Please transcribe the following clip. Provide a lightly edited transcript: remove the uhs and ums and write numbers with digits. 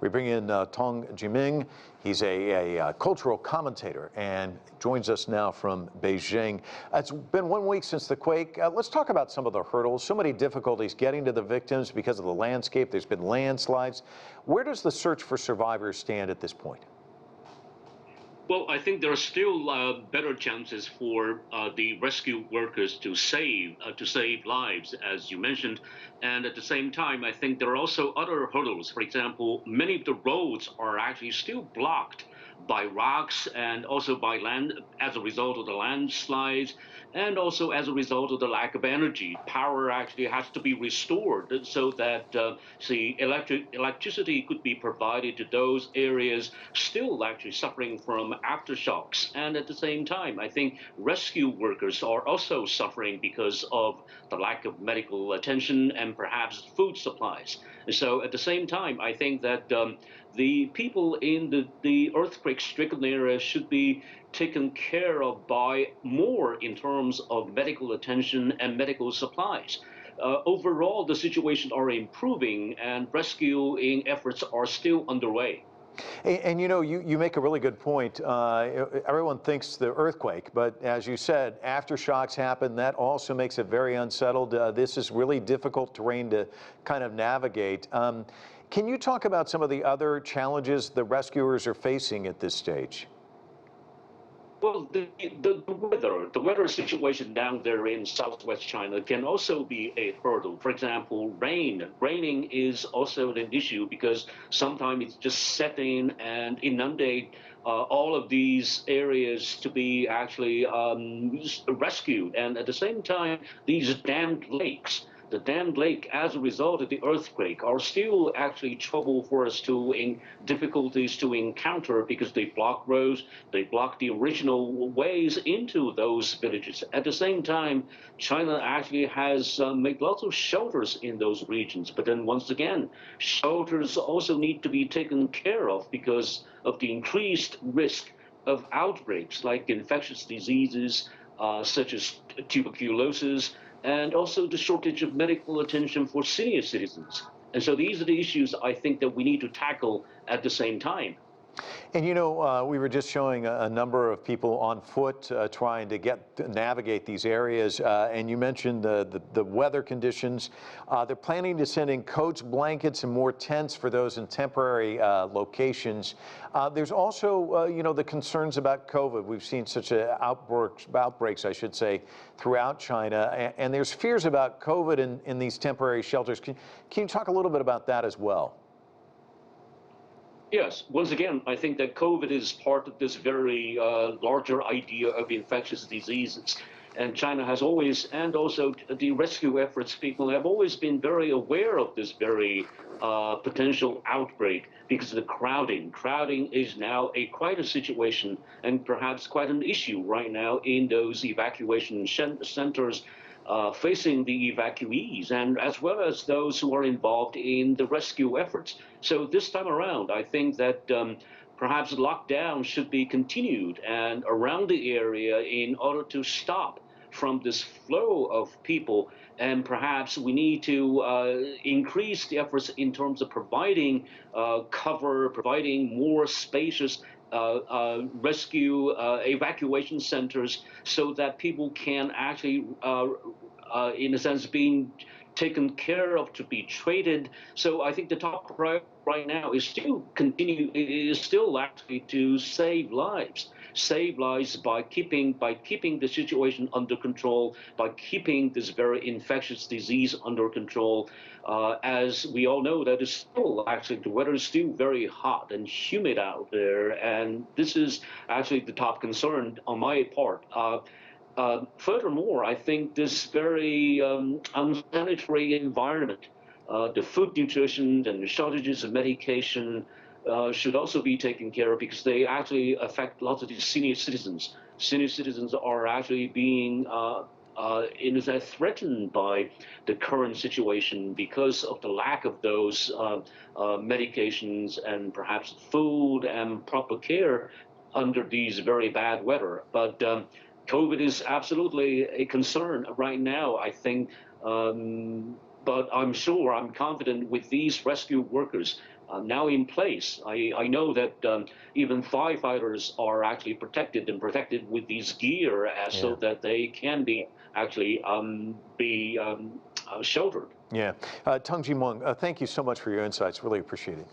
We bring in Teng Jimeng. He's a cultural commentator and joins us now from Beijing. It's been 1 week since the quake. Let's talk about some of the hurdles. So many difficulties getting to the victims because of the landscape. There's been landslides. Where does the search for survivors stand at this point? Well, I think there are still better chances for the rescue workers to save lives, as you mentioned. And at the same time, I think there are also other hurdles. For example, many of the roads are actually still blocked by rocks and also by land as a result of the landslides, and also as a result of the lack of energy. Power actually has to be restored so that electricity could be provided to those areas still actually suffering from aftershocks. And at the same time, I think rescue workers are also suffering because of the lack of medical attention and perhaps food supplies. And so at the same time, I think that the people in the earthquake-stricken area should be taken care of by more in terms of medical attention and medical supplies. Overall, the situation are improving and rescuing efforts are still underway. And you know, you make a really good point. Everyone thinks the earthquake, but as you said, aftershocks happen. That also makes it very unsettled. This is really difficult terrain to kind of navigate. Can you talk about some of the other challenges the rescuers are facing at this stage? Well, the weather situation down there in southwest China can also be a hurdle. For example, raining is also an issue because sometimes it's just setting and inundate all of these areas to be actually rescued. And at the same time, these dammed lakes. The dammed lake, as a result of the earthquake, are still actually trouble for us difficulties to encounter because they block roads, they block the original ways into those villages. At the same time, China actually has made lots of shelters in those regions. But then once again, shelters also need to be taken care of because of the increased risk of outbreaks like infectious diseases such as tuberculosis, and also the shortage of medical attention for senior citizens. And so these are the issues I think that we need to tackle at the same time. And you know, we were just showing a number of people on foot trying to navigate these areas. And you mentioned the weather conditions. They're planning to send in coats, blankets, and more tents for those in temporary locations. There's also, you know, the concerns about COVID. We've seen such outbreaks, I should say, throughout China. And there's fears about COVID in these temporary shelters. Can you talk a little bit about that as well? Yes, once again, I think that COVID is part of this very larger idea of infectious diseases. And China has always, and also the rescue efforts, people have always been very aware of this very potential outbreak because of the crowding. Crowding is now quite a situation and perhaps quite an issue right now in those evacuation centers facing the evacuees and as well as those who are involved in the rescue efforts. So this time around, I think that perhaps lockdown should be continued and around the area in order to stop from this flow of people. And perhaps we need to increase the efforts in terms of providing cover, providing more spacious rescue evacuation centers so that people can actually, in a sense, being taken care of to be treated. So I think the top priority right now is still actually to save lives by keeping the situation under control, by keeping this very infectious disease under control. As we all know, that is still actually the weather is still very hot and humid out there, and this is actually the top concern on my part. Furthermore, I think this very unsanitary environment, the food nutrition and the shortages of medication should also be taken care of because they actually affect lots of these senior citizens. Senior citizens are actually being in a sense threatened by the current situation because of the lack of those medications and perhaps food and proper care under these very bad weather. But COVID is absolutely a concern right now, I think. But I'm confident with these rescue workers, now in place. I know that even firefighters are actually protected with these gear so that they can be actually sheltered. Yeah. Teng Jimeng, thank you so much for your insights. Really appreciate it.